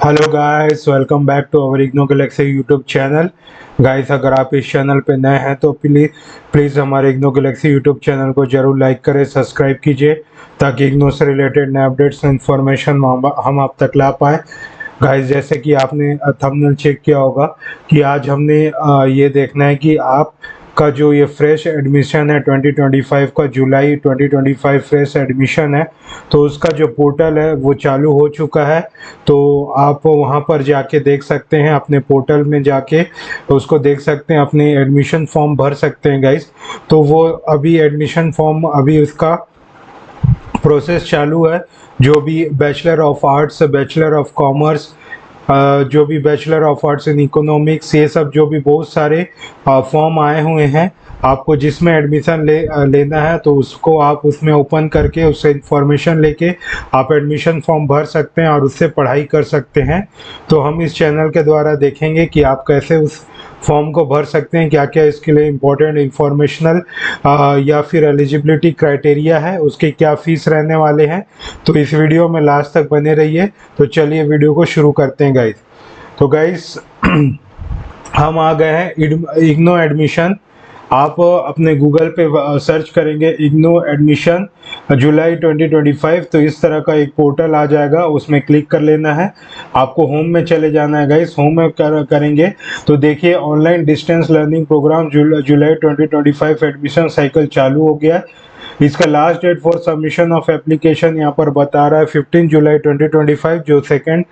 Hello guys, welcome back to our IGNOU galaxy YouTube channel. Guys, अगर आप इस channel पे नए हैं तो प्लीज़ हमारे इग्नो गैलेक्सी यूट्यूब चैनल को जरूर लाइक करें, सब्सक्राइब कीजिए ताकि इग्नो से रिलेटेड नए अपडेट्स इन्फॉर्मेशन हम आप तक ला पाए। गाइस, जैसे कि आपने थंबनेल चेक किया होगा कि आज हमने ये देखना है कि आप का जो ये फ्रेश एडमिशन है 2025 का, जुलाई 2025 फ्रेश एडमिशन है, तो उसका जो पोर्टल है वो चालू हो चुका है। तो आप वहां पर जाके देख सकते हैं, अपने पोर्टल में जाके उसको देख सकते हैं, अपने एडमिशन फॉर्म भर सकते हैं गाइस। तो वो अभी एडमिशन फॉर्म, अभी उसका प्रोसेस चालू है। जो भी bachelor of arts, bachelor of commerce, जो भी bachelor of arts in economics, ये सब जो भी बहुत सारे फॉर्म आए हुए हैं, आपको जिसमें एडमिशन लेना है तो उसको आप उसमें ओपन करके उससे इंफॉर्मेशन लेके आप एडमिशन फॉर्म भर सकते हैं और उससे पढ़ाई कर सकते हैं। तो हम इस चैनल के द्वारा देखेंगे कि आप कैसे उस फॉर्म को भर सकते हैं, क्या क्या इसके लिए इम्पोर्टेंट इंफॉर्मेशनल या फिर एलिजिबिलिटी क्राइटेरिया है, उसके क्या फीस रहने वाले हैं। तो इस वीडियो में लास्ट तक बने रहिए। तो चलिए वीडियो को शुरू करते हैं गाइस। तो गाइस हम आ गए हैं इग्नो एडमिशन। आप अपने गूगल पे सर्च करेंगे इग्नो एडमिशन जुलाई 2025, तो इस तरह का एक पोर्टल आ जाएगा, उसमें क्लिक कर लेना है। आपको होम में चले जाना है गाइस। होम में करेंगे तो देखिए online distance learning program July 2025 admission cycle चालू हो गया है। इसका last date for submission of application यहाँ पर बता रहा है 15 जुलाई 2025, जो सेकेंड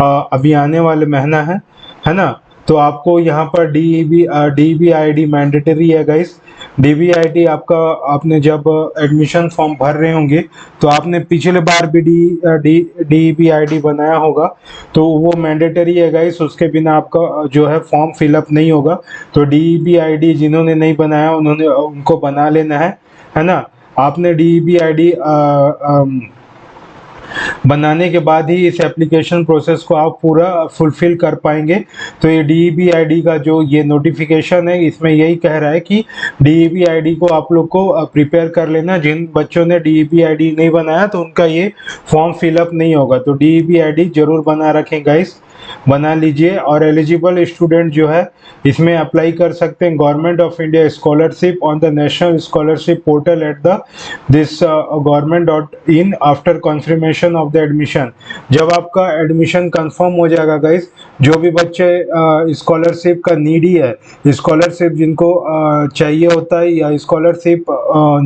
अभी आने वाले महीना है ना। तो आपको यहाँ पर डीबी आईडी मैंडेटरी है गाइस। डीबी आईडी आपका, आपने जब एडमिशन फॉर्म भर रहे होंगे तो आपने पिछले बार भी डीबी आईडी बनाया होगा, तो वो मैंडेटरी है गाइस। उसके बिना आपका जो है फॉर्म फिलअप नहीं होगा। तो डीबी आईडी जिन्होंने नहीं बनाया उन्होंने उनको बना लेना है ना। आपने डीबी आईडी बनाने के बाद ही इस एप्लीकेशन प्रोसेस को आप पूरा फुलफिल कर पाएंगे। तो ये डीईबी आईडी का जो ये नोटिफिकेशन है, इसमें यही कह रहा है कि डीईबी आईडी को आप लोग को प्रिपेयर कर लेना। जिन बच्चों ने डीईबी आईडी नहीं बनाया तो उनका ये फॉर्म फिलअप नहीं होगा। तो डीईबी आईडी जरूर बना रखें गाइस, बना लीजिए। और एलिजिबल स्टूडेंट जो है इसमें अप्लाई कर सकते हैं government of India scholarship on the national scholarship portal at the this government.in after conformation of the admission. जब आपका एडमिशन कंफर्म हो जाएगा गाइस, जो भी बच्चे स्कॉलरशिप का नीडी है, स्कॉलरशिप जिनको चाहिए होता है या स्कॉलरशिप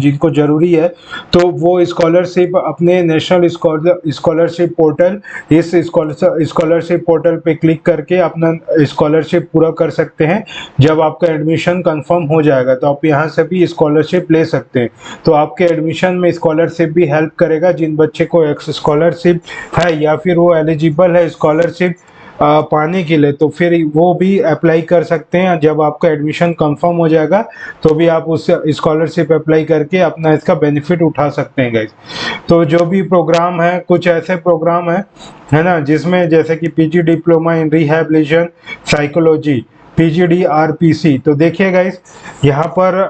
जिनको जरूरी है, तो वो स्कॉलरशिप अपने नेशनल स्कॉलरशिप पोर्टल, इस स्कॉलरशिप पोर्टल पे क्लिक करके अपना स्कॉलरशिप पूरा कर सकते हैं। जब आपका एडमिशन कंफर्म हो जाएगा तो आप यहाँ से भी स्कॉलरशिप ले सकते हैं। तो आपके एडमिशन में स्कॉलरशिप भी हेल्प करेगा। जिन बच्चे को स्कॉलरशिप है या फिर वो एलिजिबल है स्कॉलरशिप पाने के लिए, तो फिर वो भी अप्लाई कर सकते हैं। जब आपका एडमिशन कंफर्म हो जाएगा तो भी आप उस स्कॉलरशिप अप्लाई करके अपना इसका बेनिफिट उठा सकते हैं गाइस। तो जो भी प्रोग्राम है, कुछ ऐसे प्रोग्राम है ना, जिसमें जैसे कि PG diploma in rehabilitation psychology, PGDRPC। तो देखिए गाइस, यहाँ पर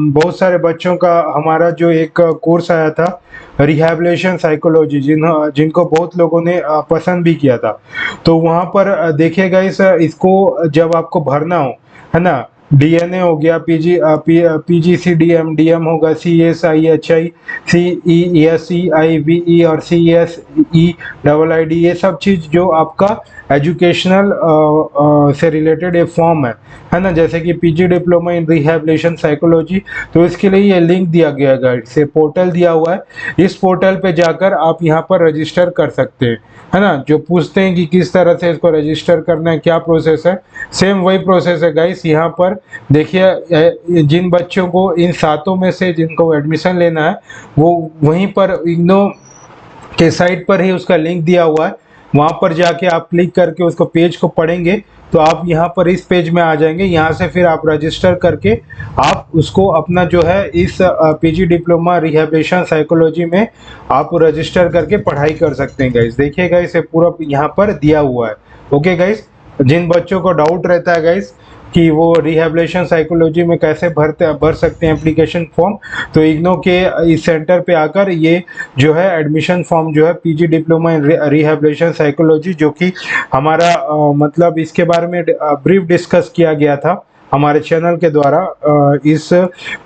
बहुत सारे बच्चों का हमारा जो एक कोर्स आया था रिहैबिलिटेशन साइकोलॉजी, जिनको बहुत लोगों ने पसंद भी किया था। तो वहाँ पर देखिए गाइस, इसको जब आपको भरना हो, है ना, DNA हो गया, PGCDM, DM होगा, CSIHI, CESEIVE और CSEIID, ये सब चीज जो आपका एजुकेशनल से रिलेटेड ये फॉर्म है ना। जैसे कि PG diploma in rehabilitation psychology, तो इसके लिए ये लिंक दिया गया है गाइड से, पोर्टल दिया हुआ है। इस पोर्टल पे जाकर आप यहाँ पर रजिस्टर कर सकते हैं, है ना। जो पूछते हैं कि किस तरह से इसको रजिस्टर करना है, क्या प्रोसेस है, सेम वही प्रोसेस है गाइस। यहाँ पर देखिए, जिन बच्चों को इन सातों में से जिनको एडमिशन लेना है, वो वहीं पर इग्नो के साइट पर ही उसका लिंक दिया हुआ है। वहां पर जाके आप क्लिक करके उसको पेज को पढ़ेंगे तो आप यहाँ पर इस पेज में आ जाएंगे। यहाँ से फिर आप रजिस्टर करके आप उसको अपना जो है इस PG डिप्लोमा रिहैबिलिटेशन साइकोलॉजी में आप रजिस्टर करके पढ़ाई कर सकते हैं गाइस। देखिए गाइस, ये पूरा यहाँ पर दिया हुआ है। ओके गाइस, जिन बच्चों को डाउट रहता है गाइस, कि वो रिहेबिलिटेशन साइकोलॉजी में कैसे भर सकते हैं एप्लीकेशन फॉर्म। तो इग्नो के इस सेंटर पे आकर ये जो है एडमिशन फॉर्म जो है PG diploma in rehabilitation psychology, जो कि हमारा मतलब इसके बारे में ब्रीफ डिस्कस किया गया था हमारे चैनल के द्वारा इस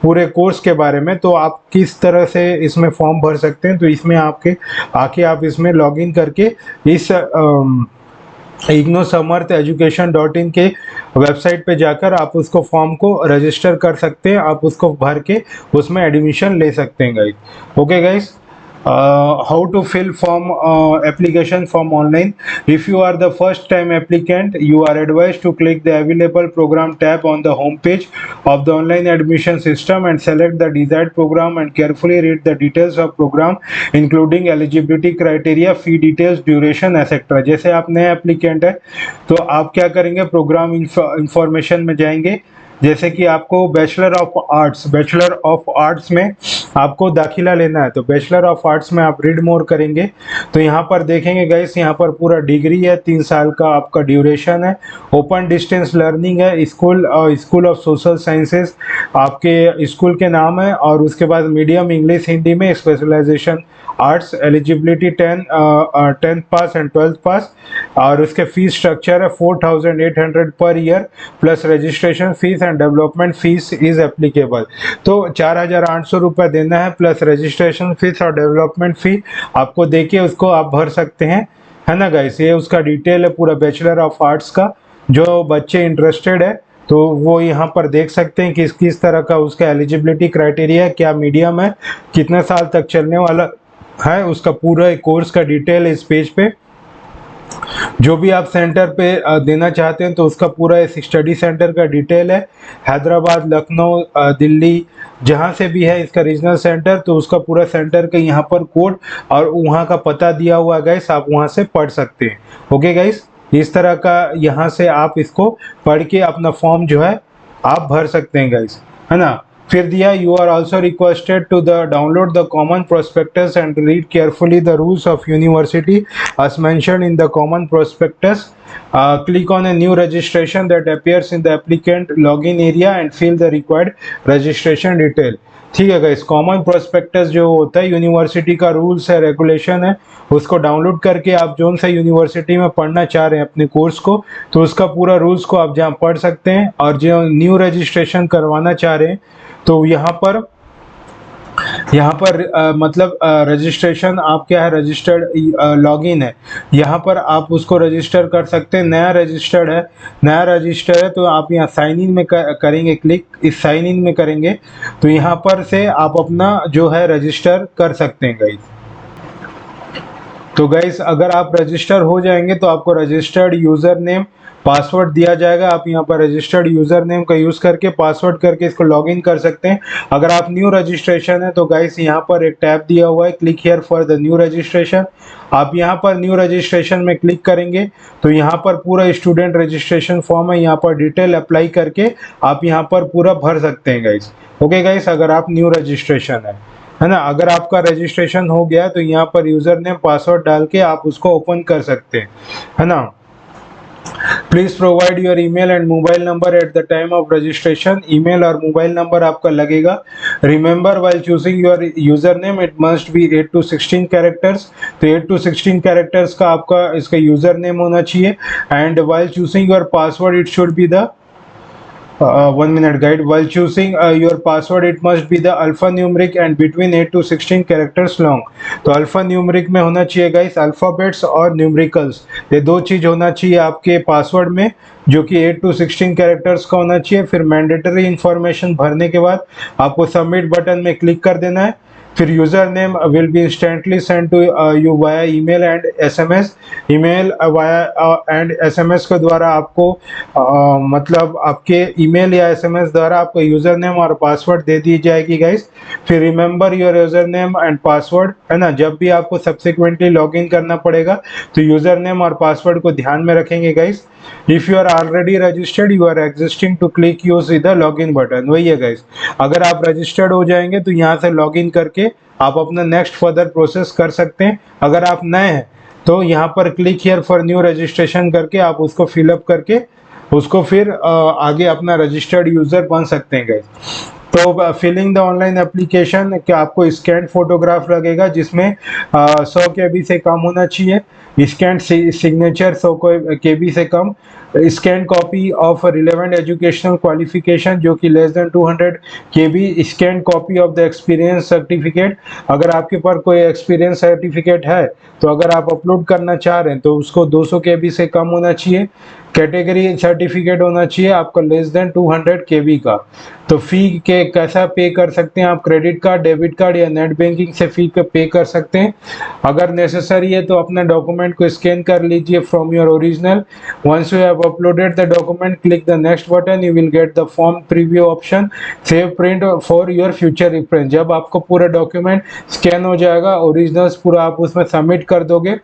पूरे कोर्स के बारे में। तो आप किस तरह से इसमें फॉर्म भर सकते हैं, तो इसमें आके आप इसमें लॉगिन करके इस ignossamarth.education.in के वेबसाइट पे जाकर आप उसको फॉर्म को रजिस्टर कर सकते हैं, आप उसको भर के उसमें एडमिशन ले सकते हैं guys. Okay guys, how to fill form application form online. If you are the first time applicant, you are advised to click the available program tab on the home page of the online admission system and select the desired program and carefully read the details of program including eligibility criteria, fee details, duration etc. जैसे आप नए applicant है तो आप क्या करेंगे, programme information में जाएंगे। जैसे कि आपको बैचलर ऑफ आर्ट्स में आपको दाखिला लेना है, तो बैचलर ऑफ आर्ट्स में आप रीड मोर करेंगे तो यहाँ पर देखेंगे गाइस, यहाँ पर पूरा डिग्री है, 3 साल का आपका ड्यूरेशन है, ओपन डिस्टेंस लर्निंग है, स्कूल ऑफ सोशल साइंसेस आपके स्कूल के नाम है, और उसके बाद मीडियम इंग्लिश हिंदी में, specialization arts, eligibility 10th pass and 12th pass, और उसके फीस स्ट्रक्चर है 4800 per year plus registration fees and development fees is applicable. तो 4800 रुपये देना है प्लस रजिस्ट्रेशन फीस और डेवलपमेंट फी आपको देके उसको आप भर सकते हैं, है ना गाइस। ये उसका डिटेल है पूरा बैचलर ऑफ आर्ट्स का। जो बच्चे इंटरेस्टेड है तो वो यहाँ पर देख सकते हैं कि किस तरह का उसका एलिजिबिलिटी क्राइटेरिया, क्या मीडियम है, कितने साल तक चलने वाला है, उसका पूरा कोर्स का डिटेल इस पेज पे। जो भी आप सेंटर पे देना चाहते हैं तो उसका पूरा इस स्टडी सेंटर का डिटेल है, हैदराबाद, लखनऊ, दिल्ली, जहाँ से भी है इसका रीजनल सेंटर, तो उसका पूरा सेंटर का यहाँ पर कोड और वहाँ का पता दिया हुआ है गाइस, आप वहाँ से पढ़ सकते हैं। ओके गाइस, इस तरह का यहाँ से आप इसको पढ़ के अपना फॉर्म जो है आप भर सकते हैं गाइस, है ना। फिर दिया, you are also requested to download the common prospectus and read carefully the rules of university as mentioned in the common prospectus. Click on a new registration that appears in the applicant login area and fill the required registration detail. ठीक है guys, common prospectus जो होता है university का rules है, regulation है, उसको download करके आप जोन सा यूनिवर्सिटी में पढ़ना चाह रहे हैं अपने कोर्स को, तो उसका पूरा रूल्स को आप जहाँ पढ़ सकते हैं। और जो न्यू रजिस्ट्रेशन करवाना चाह रहे हैं तो यहाँ पर मतलब रजिस्ट्रेशन आप क्या है, रजिस्टर्ड लॉगिन है, यहाँ पर आप उसको रजिस्टर कर सकते हैं। नया रजिस्टर है तो आप यहाँ साइन इन में करेंगे क्लिक, इस साइन इन में करेंगे तो यहाँ पर से आप अपना जो है रजिस्टर कर सकते हैं गाइस। तो गाइस अगर आप रजिस्टर हो जाएंगे तो आपको रजिस्टर्ड यूज़र नेम पासवर्ड दिया जाएगा, आप यहाँ पर रजिस्टर्ड यूज़र नेम का यूज़ करके पासवर्ड करके इसको लॉगिन कर सकते हैं। अगर आप न्यू रजिस्ट्रेशन है तो गाइस यहाँ पर एक टैब दिया हुआ है, click here for the new registration. आप यहाँ पर न्यू रजिस्ट्रेशन में क्लिक करेंगे तो यहाँ पर पूरा स्टूडेंट रजिस्ट्रेशन फॉर्म है, यहाँ पर डिटेल अप्लाई करके आप यहाँ पर पूरा भर सकते हैं गाइस। ओके गाइस, अगर आप न्यू रजिस्ट्रेशन है ना। अगर आपका रजिस्ट्रेशन हो गया तो यहाँ पर यूज़र नेम पासवर्ड डाल के आप उसको ओपन कर सकते हैं, है ना। Please provide your email and mobile number at the time of registration. Email और मोबाइल नंबर आपका लगेगा। Remember while choosing your user name it must be 8 to 16 characters. तो 8 to 16 कैरेक्टर्स का आपका इसका यूजर नेम होना चाहिए। And while choosing your password it should be the 1 minute guide. While choosing your password it must be the alphanumeric and between 8 to 16 characters long. तो alphanumeric में होना चाहिए गाइस, अल्फ़ाबेट्स और न्यूमेरिकल्स, ये दो चीज़ होना चाहिए आपके पासवर्ड में, जो कि 8 to 16 कैरेक्टर्स का होना चाहिए। फिर मैंडेटरी इन्फॉर्मेशन भरने के बाद आपको सबमिट बटन में क्लिक कर देना है। फिर user name will be instantly send to you via email and SMS. Email via and SMS के द्वारा आपको मतलब आपके ईमेल या एसएमएस द्वारा आपको यूज़र नेम और पासवर्ड दे दी जाएगी गाइस। फिर remember your user name and password, है ना। जब भी आपको सब्सिक्वेंटली लॉगिन करना पड़ेगा तो यूज़र नेम और पासवर्ड को ध्यान में रखेंगे guys. If you are already registered you are existing to click use the login button. वही है गाइस, अगर आप रजिस्टर्ड हो जाएंगे तो यहाँ से लॉगिन करके आप अपना नेक्स्ट फर्दर प्रोसेस कर सकते हैं। अगर आप नए हैं तो यहाँ पर click here for new registration करके आप उसको फिलअप करके उसको फिर आगे अपना रजिस्टर्ड यूजर बन सकते हैं गाइस। तो फिलिंग द ऑनलाइन एप्लीकेशन कि आपको स्कैन फोटोग्राफ लगेगा जिसमें 100 KB से कम होना चाहिए, स्कैन सिग्नेचर 100 KB से कम, scan copy of relevant educational qualification जो कि less than 200 KB, scan copy of the experience certificate, अगर आपके पास कोई एक्सपीरियंस सर्टिफिकेट है तो अगर आप अपलोड करना चाह रहे हैं तो उसको 200 KB से कम होना चाहिए, कैटेगरी सर्टिफिकेट होना चाहिए आपका लेस देन 200 KB का। तो फी के कैसा पे कर सकते हैं आप, क्रेडिट कार्ड, डेबिट कार्ड या नेट बैंकिंग से फी पे कर सकते हैं। अगर नेसेसरी है तो अपना डॉक्यूमेंट को स्कैन कर लीजिए from your original. Once you have uploaded the document, click the next button, you will get the form preview option, save print for your future reference. जब आपको पूरा डॉक्यूमेंट स्कैन हो जाएगा, ओरिजिनल्स पूरा आप उसमें सबमिट कर दोगे,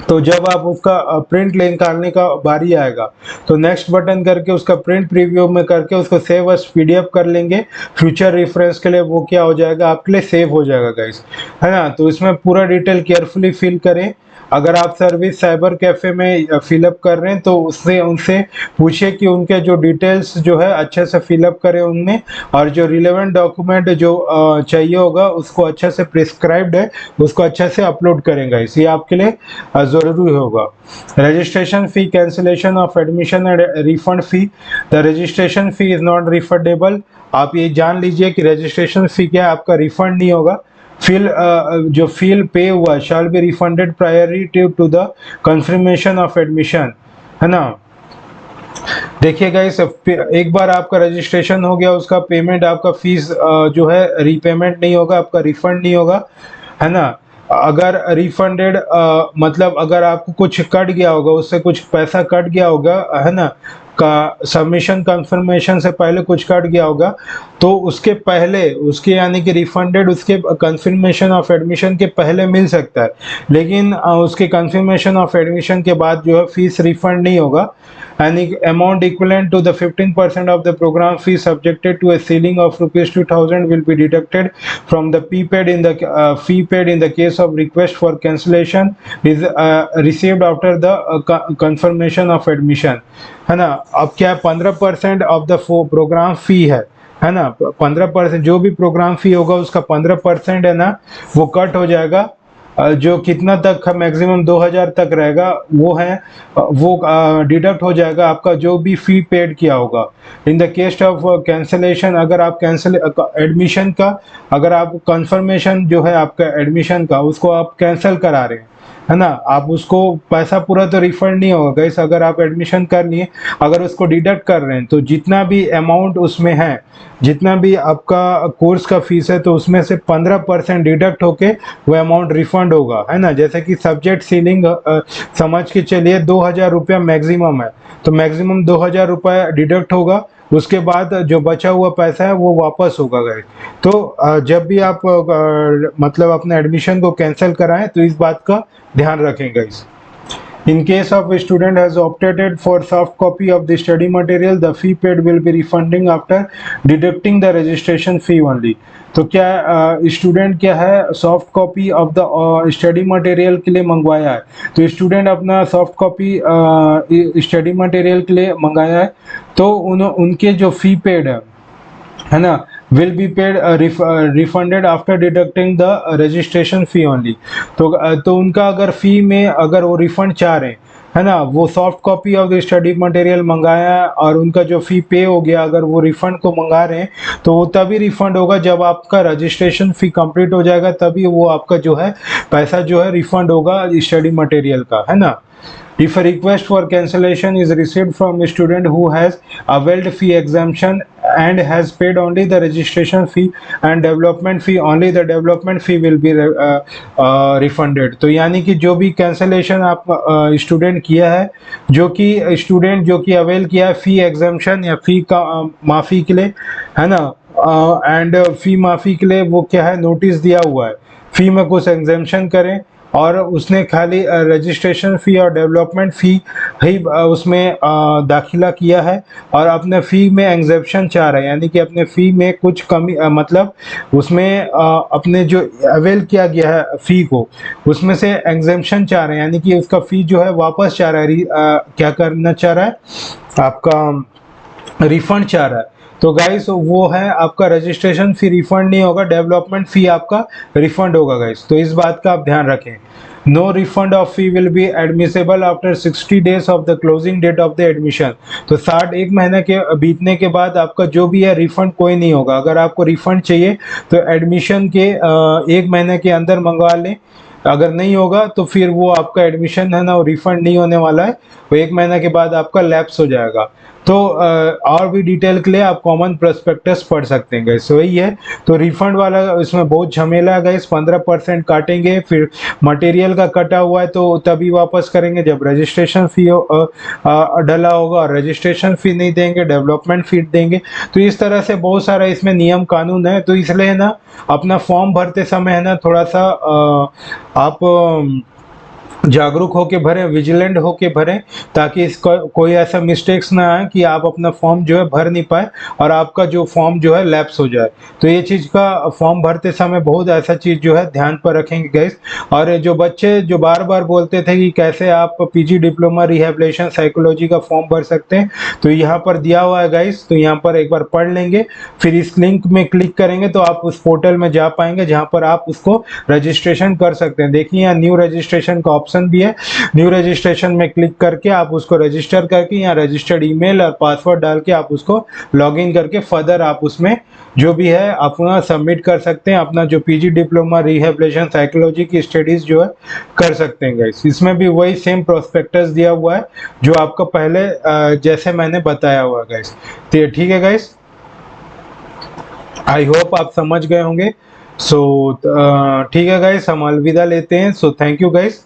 तो जब आप उसका प्रिंट निकालने का बारी आएगा तो नेक्स्ट बटन करके उसका प्रिंट प्रीव्यू में करके उसको सेव एज PDF कर लेंगे। फ्यूचर रेफरेंस के लिए वो क्या हो जाएगा, आपके लिए सेव हो जाएगा गाइस, है ना। तो इसमें पूरा डिटेल केयरफुली फिल करें। अगर आप सर्विस साइबर कैफे में फिलअप कर रहे हैं तो उससे उनसे पूछिए कि उनके जो डिटेल्स जो है अच्छे से फिलअप करें उनमें, और जो रिलेवेंट डॉक्यूमेंट जो चाहिए होगा उसको अच्छे से प्रिस्क्राइब्ड है उसको अच्छे से अपलोड करेंगे, इसे आपके लिए ज़रूरी होगा। Registration fee, cancellation of admission and refund fee. The registration fee is not refundable. आप ये जान लीजिए कि रजिस्ट्रेशन फी क्या है, आपका रिफंड नहीं होगा। जो फील पे हुआ shall be refunded priority to the confirmation of admission, है ना। देखिए गाइस, एक बार आपका रजिस्ट्रेशन हो गया उसका पेमेंट, आपका फीस जो है रीपेमेंट नहीं होगा, आपका रिफंड नहीं होगा, है ना। अगर रिफंडेड मतलब अगर आपको कुछ कट गया होगा, उससे कुछ पैसा कट गया होगा, है ना, का सबमिशन कंफर्मेशन से पहले कुछ कट गया होगा तो उसके पहले उसके यानी कि रिफंडेड उसके कंफर्मेशन ऑफ एडमिशन के पहले मिल सकता है, लेकिन उसके कंफर्मेशन ऑफ एडमिशन के बाद जो है फीस रिफंड नहीं होगा। यानी amount equivalent to the 15% of the program fee subjected to a ceiling of ₹2000 will be deducted from the fee paid in the case of request for cancellation is received after the confirmation of admission, है ना। अब क्या 15% of the program फी है ना, 15% जो भी programme फी होगा उसका 15% है ना वो कट हो जाएगा, जो कितना तक मैक्सिमम 2000 तक रहेगा वो है वो डिडक्ट हो जाएगा आपका जो भी फी पेड किया होगा। In the case of cancellation, अगर आप कैंसिल एडमिशन का अगर आप कंफर्मेशन जो है आपका एडमिशन का उसको आप कैंसिल करा रहे हैं, है ना, आप उसको पैसा पूरा तो रिफंड नहीं होगा गाइस। अगर आप एडमिशन कर लिए, अगर उसको डिडक्ट कर रहे हैं तो जितना भी अमाउंट उसमें है, जितना भी आपका कोर्स का फीस है तो उसमें से 15% डिडक्ट होके वो अमाउंट रिफंड होगा, है ना। जैसे कि सब्जेक्ट सीलिंग समझ के चलिए 2000 रुपया मैक्सिमम है, तो मैक्सिमम 2000 रुपया डिडक्ट होगा, उसके बाद जो बचा हुआ पैसा है वो वापस होगा गाइस। तो जब भी आप मतलब अपने एडमिशन को कैंसिल कराएं तो इस बात का ध्यान रखें guys. In case of a student has opted for soft copy of the study material, the fee paid will be refunding after deducting the registration fee only. तो क्या स्टूडेंट क्या है soft copy of the study material के लिए मंगवाया है, तो student अपना सॉफ्ट कॉपी स्टडी मटेरियल के लिए मंगाया है तो उनके जो फी पेड है ना will be paid refunded after deducting the registration fee only। तो उनका अगर फी में अगर वो रिफंड चाह रहे हैं, है ना, वो soft copy of the study material मंगाया और उनका जो फी पे हो गया, अगर वो रिफंड को मंगा रहे हैं तो वो तभी रिफंड होगा जब आपका रजिस्ट्रेशन फी कंप्लीट हो जाएगा, तभी वो आपका जो है पैसा जो है रिफंड होगा स्टडी मटेरियल का, है ना। If a request for cancellation is received from a student who has availed fee exemption and has paid only the registration fee and development fee, only the development fee will be refunded। तो यानी कि जो भी cancellation आप student किया है, जो कि अवेल किया है फी एग्जाम्पशन या फी का माफ़ी के लिए, है ना, एंड फी माफ़ी के लिए वो क्या है नोटिस दिया हुआ है, फी में कुछ एग्जाम्पशन करें और उसने खाली रजिस्ट्रेशन फ़ी और डेवलपमेंट फ़ी ही उसमें दाखिला किया है और अपने फ़ी में एग्जेप्शन चाह रहा है, यानी कि अपने फ़ी में कुछ कमी मतलब उसमें अपने जो अवेल किया गया है फ़ी को उसमें से एग्जेम्पशन चाह रहे हैं, यानी कि उसका फ़ी जो है वापस चाह रहा है, क्या करना चाह रहा है, आपका रिफंड चाह रहा है। तो गाइस वो है आपका रजिस्ट्रेशन फ़ी रिफंड नहीं होगा, डेवलपमेंट फ़ी आपका रिफंड होगा गाइस, तो इस बात का आप ध्यान रखें। No refund of fee will be admissible after 60 days of the closing date of the admission. तो 1 महीने के बीतने के बाद आपका जो भी है रिफंड कोई नहीं होगा। अगर आपको रिफंड चाहिए तो एडमिशन के 1 महीने के अंदर मंगवा लें, अगर नहीं होगा तो फिर वो आपका एडमिशन है ना वो रिफंड नहीं होने वाला है, वो 1 महीने के बाद आपका लैप्स हो जाएगा। तो और भी डिटेल के लिए आप कॉमन प्रोस्पेक्टस पढ़ सकते हैं गाइस, वही है। तो रिफंड वाला इसमें बहुत झमेला है गाइस, 15% काटेंगे, फिर मटेरियल का कटा हुआ है तो तभी वापस करेंगे जब रजिस्ट्रेशन फ़ी डला होगा, और रजिस्ट्रेशन फ़ी नहीं देंगे, डेवलपमेंट फ़ी देंगे। तो इस तरह से बहुत सारा इसमें नियम कानून है, तो इसलिए ना अपना फॉर्म भरते समय है ना थोड़ा सा आप जागरूक होके भरें, विजिलेंट होके भरें, ताकि इसका कोई ऐसा मिस्टेक्स ना आए कि आप अपना फॉर्म जो है भर नहीं पाए और आपका जो फॉर्म जो है लैप्स हो जाए। तो ये चीज़ का फॉर्म भरते समय बहुत ऐसा चीज़ जो है ध्यान पर रखेंगे गाइस। और जो बच्चे जो बार बार बोलते थे कि कैसे आप पीजी डिप्लोमा रिहैबिलिटेशन साइकोलॉजी का फॉर्म भर सकते हैं, तो यहाँ पर दिया हुआ है गाइस, तो यहाँ पर एक बार पढ़ लेंगे, फिर इस लिंक में क्लिक करेंगे तो आप उस पोर्टल में जा पाएंगे जहाँ पर आप उसको रजिस्ट्रेशन कर सकते हैं। देखिए यहाँ न्यू रजिस्ट्रेशन का ऑप्शन भी है, न्यू रजिस्ट्रेशन में क्लिक करके आप उसको रजिस्टर करके यहाँ रजिस्टर्ड ईमेल और पासवर्ड डाल के आप उसको लॉगिन करके फर्दर आप उसमें जो भी है अपना सबमिट कर सकते हैं, अपना जो पीजी डिप्लोमा रिहैबिलिटेशन साइकोलॉजी की स्टडीज जो है कर सकते हैं गाइस। इसमें भी वही सेम प्रोस्पेक्टस दिया हुआ है जो आपको पहले जैसे मैंने बताया हुआ गाइस। तो ठीक है गाइस, आई होप आप समझ गए होंगे। सो ठीक है गाइस, हम अलविदा लेते हैं। So thank you guys.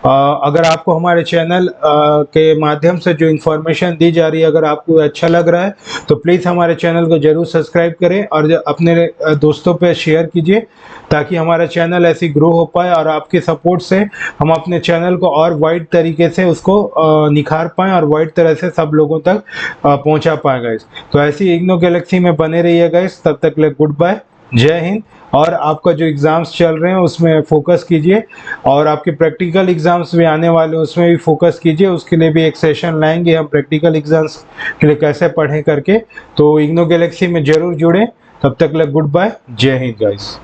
अगर आपको हमारे चैनल के माध्यम से जो इन्फॉर्मेशन दी जा रही है अगर आपको अच्छा लग रहा है तो प्लीज़ हमारे चैनल को जरूर सब्सक्राइब करें और अपने दोस्तों पे शेयर कीजिए, ताकि हमारा चैनल ऐसी ग्रो हो पाए और आपके सपोर्ट से हम अपने चैनल को और वाइड तरीके से उसको निखार पाएँ और वाइड तरह से सब लोगों तक पहुंचा पाएँ गाइस। तो ऐसी इग्नो गैलेक्सी में बने रहिए गाइस, तब तक ले गुड बाय, जय हिंद। और आपका जो एग्ज़ाम्स चल रहे हैं उसमें फोकस कीजिए, और आपके प्रैक्टिकल एग्ज़ाम्स भी आने वाले हैं उसमें भी फोकस कीजिए। उसके लिए भी एक सेशन लाएंगे हम प्रैक्टिकल एग्ज़ाम्स के लिए कैसे पढ़ें करके, तो इग्नो गैलेक्सी में ज़रूर जुड़ें। तब तक ले गुड बाय, जय हिंद गाइस।